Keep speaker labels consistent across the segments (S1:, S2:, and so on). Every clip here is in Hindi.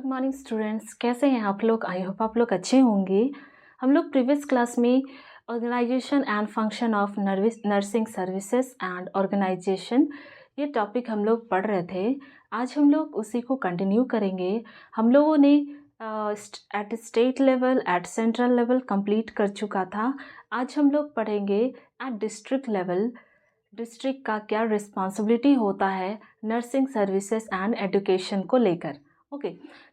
S1: गुड मॉर्निंग स्टूडेंट्स, कैसे हैं आप लोग। आई होप आप लोग अच्छे होंगे। हम लोग प्रीवियस क्लास में organization and function of nursing services and organization ये टॉपिक हम लोग पढ़ रहे थे। आज हम लोग उसी को कंटिन्यू करेंगे। हम लोगों ने at state level at central level complete कर चुका था। आज हम लोग पढ़ेंगे एट डिस्ट्रिक्ट लेवल। डिस्ट्रिक्ट का क्या रिस्पॉन्सिबिलिटी होता है नर्सिंग सर्विसेज एंड एजुकेशन को लेकर। ओके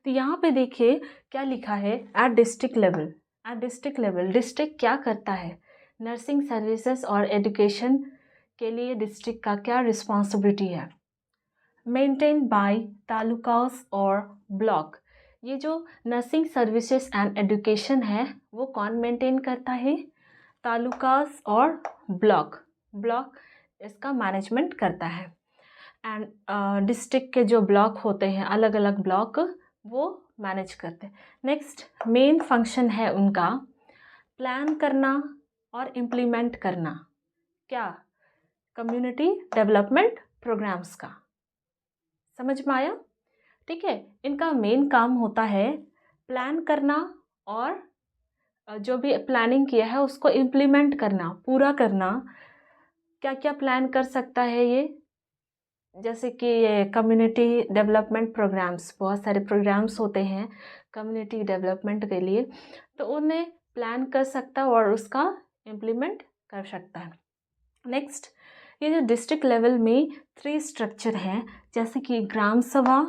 S1: तो यहाँ पे देखिए क्या लिखा है at district level. At district level district क्या करता है नर्सिंग सर्विसेज और एजुकेशन के लिए। डिस्ट्रिक्ट का क्या रिस्पॉन्सिबिलिटी है। मेंटेन बाय तालुकास और ब्लॉक। ये जो नर्सिंग सर्विसेज एंड एजुकेशन है वो कौन मेंटेन करता है। तालुकास और ब्लॉक। ब्लॉक इसका मैनेजमेंट करता है। एंड डिस्ट्रिक्ट के जो ब्लॉक होते हैं अलग अलग ब्लॉक वो मैनेज करते हैं। नेक्स्ट मेन फंक्शन है उनका प्लान करना और इम्प्लीमेंट करना। क्या कम्युनिटी डेवलपमेंट प्रोग्राम्स का। समझ में आया। ठीक है, इनका मेन काम होता है प्लान करना और जो भी प्लानिंग किया है उसको इम्प्लीमेंट करना, पूरा करना। क्या क्या प्लान कर सकता है ये, जैसे कि ये कम्युनिटी डेवलपमेंट प्रोग्राम्स, बहुत सारे प्रोग्राम्स होते हैं कम्युनिटी डेवलपमेंट के लिए, तो उन्हें प्लान कर सकता है और उसका इम्प्लीमेंट कर सकता है। नेक्स्ट ये जो डिस्ट्रिक्ट लेवल में 3 स्ट्रक्चर हैं, जैसे कि ग्राम सभा,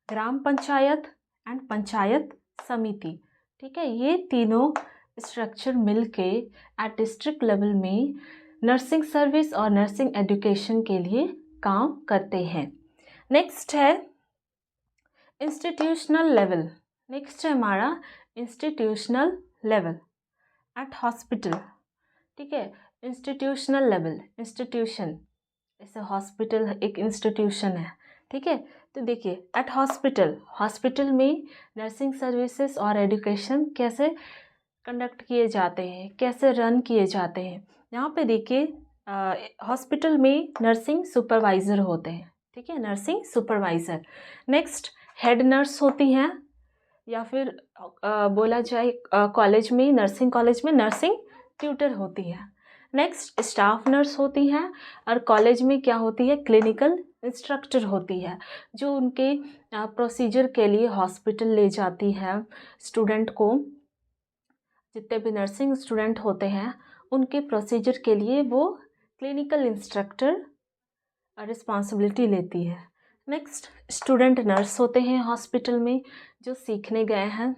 S1: ग्राम पंचायत एंड पंचायत समिति। ठीक है, ये तीनों स्ट्रक्चर मिलके एट डिस्ट्रिक्ट लेवल में नर्सिंग सर्विस और नर्सिंग एजुकेशन के लिए काम करते हैं। नेक्स्ट है इंस्टीट्यूशनल लेवल। नेक्स्ट है हमारा इंस्टीट्यूशनल लेवल एट हॉस्पिटल। ठीक है, इंस्टीट्यूशनल लेवल, इंस्टीट्यूशन जैसे हॉस्पिटल एक इंस्टीट्यूशन है। ठीक है, तो देखिए एट हॉस्पिटल, हॉस्पिटल में नर्सिंग सर्विसेज और एजुकेशन कैसे कंडक्ट किए जाते हैं, कैसे रन किए जाते हैं। यहाँ पे देखिए हॉस्पिटल में नर्सिंग सुपरवाइज़र होते हैं। ठीक है, nursing supervisor. Next head nurse होती हैं, या फिर बोला जाए कॉलेज में, नर्सिंग कॉलेज में नर्सिंग ट्यूटर होती है। नेक्स्ट स्टाफ नर्स होती हैं, और कॉलेज में क्या होती है क्लिनिकल इंस्ट्रक्टर होती है, जो उनके प्रोसीजर के लिए हॉस्पिटल ले जाती है स्टूडेंट को। जितने भी नर्सिंग स्टूडेंट होते हैं उनके प्रोसीजर के लिए वो क्लिनिकल इंस्ट्रक्टर रिस्पॉन्सिबिलिटी लेती है। नेक्स्ट स्टूडेंट नर्स होते हैं हॉस्पिटल में जो सीखने गए हैं।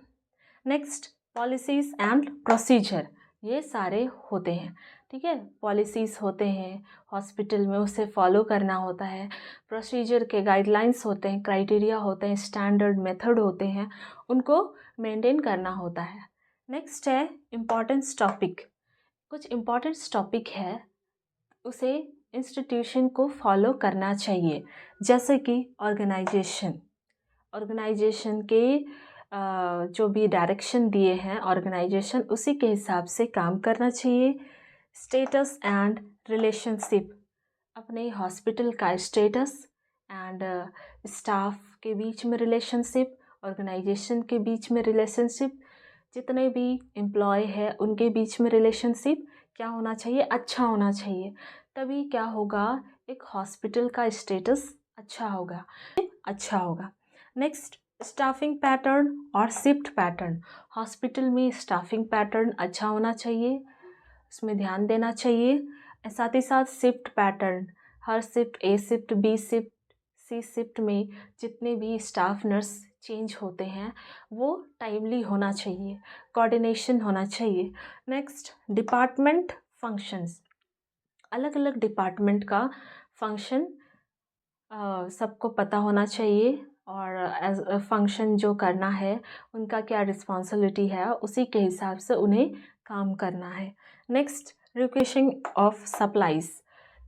S1: नेक्स्ट पॉलिसीज़ एंड प्रोसीजर, ये सारे होते हैं। ठीक है, पॉलिसीज़ होते हैं हॉस्पिटल में, उसे फॉलो करना होता है। प्रोसीजर के गाइडलाइंस होते हैं, क्राइटेरिया होते हैं, स्टैंडर्ड मेथड होते हैं, उनको मेंटेन करना होता है। नेक्स्ट है इम्पॉर्टेंस टॉपिक। कुछ इम्पॉर्टेंस टॉपिक है उसे इंस्टीट्यूशन को फॉलो करना चाहिए, जैसे कि ऑर्गेनाइजेशन। ऑर्गेनाइजेशन के जो भी डायरेक्शन दिए हैं ऑर्गेनाइजेशन, उसी के हिसाब से काम करना चाहिए। स्टेटस एंड रिलेशनशिप, अपने हॉस्पिटल का स्टेटस एंड स्टाफ के बीच में रिलेशनशिप, ऑर्गेनाइजेशन के बीच में रिलेशनशिप, जितने भी एम्प्लॉय है उनके बीच में रिलेशनशिप क्या होना चाहिए, अच्छा होना चाहिए। तभी क्या होगा, एक हॉस्पिटल का स्टेटस अच्छा होगा, अच्छा होगा। नेक्स्ट स्टाफिंग पैटर्न और शिफ्ट पैटर्न। हॉस्पिटल में स्टाफिंग पैटर्न अच्छा होना चाहिए, उसमें ध्यान देना चाहिए। साथ ही साथ शिफ्ट पैटर्न, हर शिफ्ट, ए शिफ्ट, बी शिफ्ट, सी शिफ्ट में जितने भी स्टाफ नर्स चेंज होते हैं वो टाइमली होना चाहिए, कोऑर्डिनेशन होना चाहिए। नेक्स्ट डिपार्टमेंट फंक्शंस, अलग अलग डिपार्टमेंट का फंक्शन सबको पता होना चाहिए, और एज फंक्शन जो करना है उनका क्या रिस्पॉन्सिबिलिटी है, उसी के हिसाब से उन्हें काम करना है। नेक्स्ट रिक्वेशन ऑफ सप्लाईज,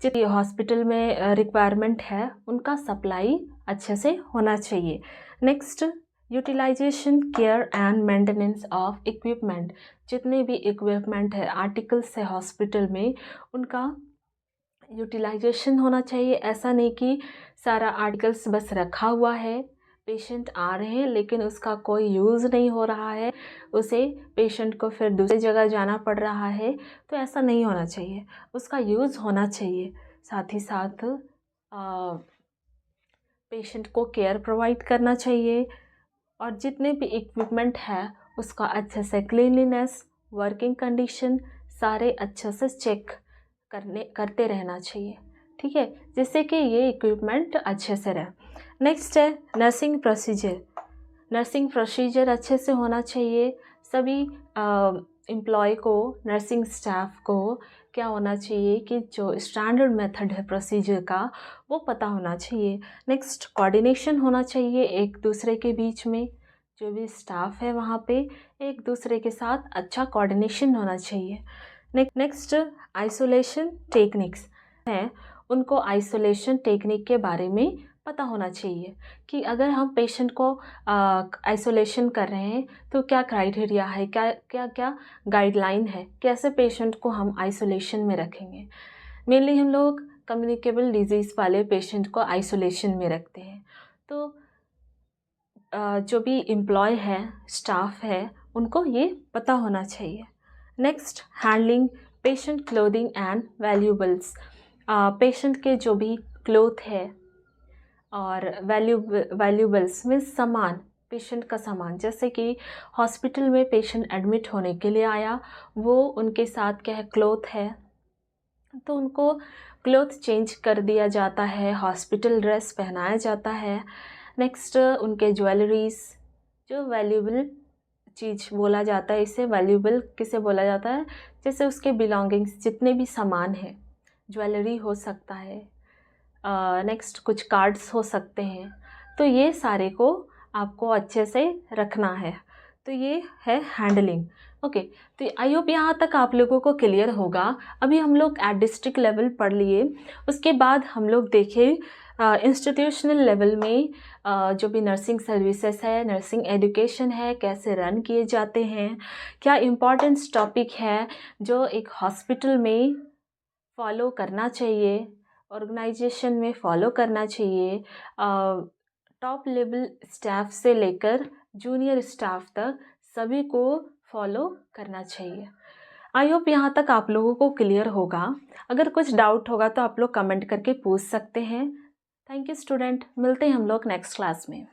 S1: जितनी हॉस्पिटल में रिक्वायरमेंट है उनका सप्लाई अच्छे से होना चाहिए। Next utilization, care and maintenance of equipment, जितने भी इक्विपमेंट है आर्टिकल्स है हॉस्पिटल में उनका यूटिलाइजेशन होना चाहिए। ऐसा नहीं कि सारा आर्टिकल्स बस रखा हुआ है पेशेंट आ रहे हैं लेकिन उसका कोई यूज़ नहीं हो रहा है, उसे पेशेंट को फिर दूसरी जगह जाना पड़ रहा है, तो ऐसा नहीं होना चाहिए। उसका यूज़ होना चाहिए। साथ ही साथ पेशेंट को केयर प्रोवाइड करना चाहिए और जितने भी इक्विपमेंट है उसका अच्छे से क्लीनलीनेस, वर्किंग कंडीशन सारे अच्छे से चेक करते रहना चाहिए, ठीक है, जिससे कि ये इक्विपमेंट अच्छे से रहे। नेक्स्ट है नर्सिंग प्रोसीजर। नर्सिंग प्रोसीजर अच्छे से होना चाहिए। सभी एम्प्लॉय को, नर्सिंग स्टाफ को क्या होना चाहिए कि जो स्टैंडर्ड मेथड है प्रोसीजर का वो पता होना चाहिए। नेक्स्ट कोऑर्डिनेशन होना चाहिए एक दूसरे के बीच में, जो भी स्टाफ है वहाँ पे एक दूसरे के साथ अच्छा कोऑर्डिनेशन होना चाहिए। नेक्स्ट आइसोलेशन टेक्निक्स हैं, उनको आइसोलेशन टेक्निक के बारे में पता होना चाहिए कि अगर हम पेशेंट को आइसोलेशन कर रहे हैं तो क्या क्राइटेरिया है, क्या गाइडलाइन है, कैसे पेशेंट को हम आइसोलेशन में रखेंगे। मेनली हम लोग कम्युनिकेबल डिजीज़ वाले पेशेंट को आइसोलेशन में रखते हैं। तो जो भी एम्प्लॉय है, स्टाफ है, उनको ये पता होना चाहिए। Next handling patient clothing and valuables. Patient के जो भी क्लोथ है और वैल्यूबल्स मीन्स सामान, पेशेंट का सामान, जैसे कि हॉस्पिटल में पेशेंट एडमिट होने के लिए आया, वो उनके साथ क्या है, क्लोथ है, तो उनको क्लोथ चेंज कर दिया जाता है, हॉस्पिटल ड्रेस पहनाया जाता है। नेक्स्ट उनके ज्वेलरीज, जो वैल्यूबल चीज़ बोला जाता है, इसे वैल्यूबल किसे बोला जाता है, जैसे उसके बिलोंगिंग्स जितने भी सामान हैं, ज्वेलरी हो सकता है, नेक्स्ट कुछ कार्ड्स हो सकते हैं, तो ये सारे को आपको अच्छे से रखना है। तो ये है हैंडलिंग। ओके, तो आई होप यहाँ तक आप लोगों को क्लियर होगा। अभी हम लोग एट डिस्ट्रिक्ट लेवल पढ़ लिए, उसके बाद हम लोग देखें इंस्टीट्यूशनल लेवल में जो भी नर्सिंग सर्विसेज है, नर्सिंग एजुकेशन है, कैसे रन किए जाते हैं, क्या इम्पोर्टेंट्स टॉपिक है जो एक हॉस्पिटल में फॉलो करना चाहिए, ऑर्गेनाइजेशन में फॉलो करना चाहिए, टॉप लेवल स्टाफ से लेकर जूनियर स्टाफ तक सभी को फॉलो करना चाहिए। आई होप यहाँ तक आप लोगों को क्लियर होगा। अगर कुछ डाउट होगा तो आप लोग कमेंट करके पूछ सकते हैं। थैंक यू स्टूडेंट, मिलते हैं हम लोग नेक्स्ट क्लास में।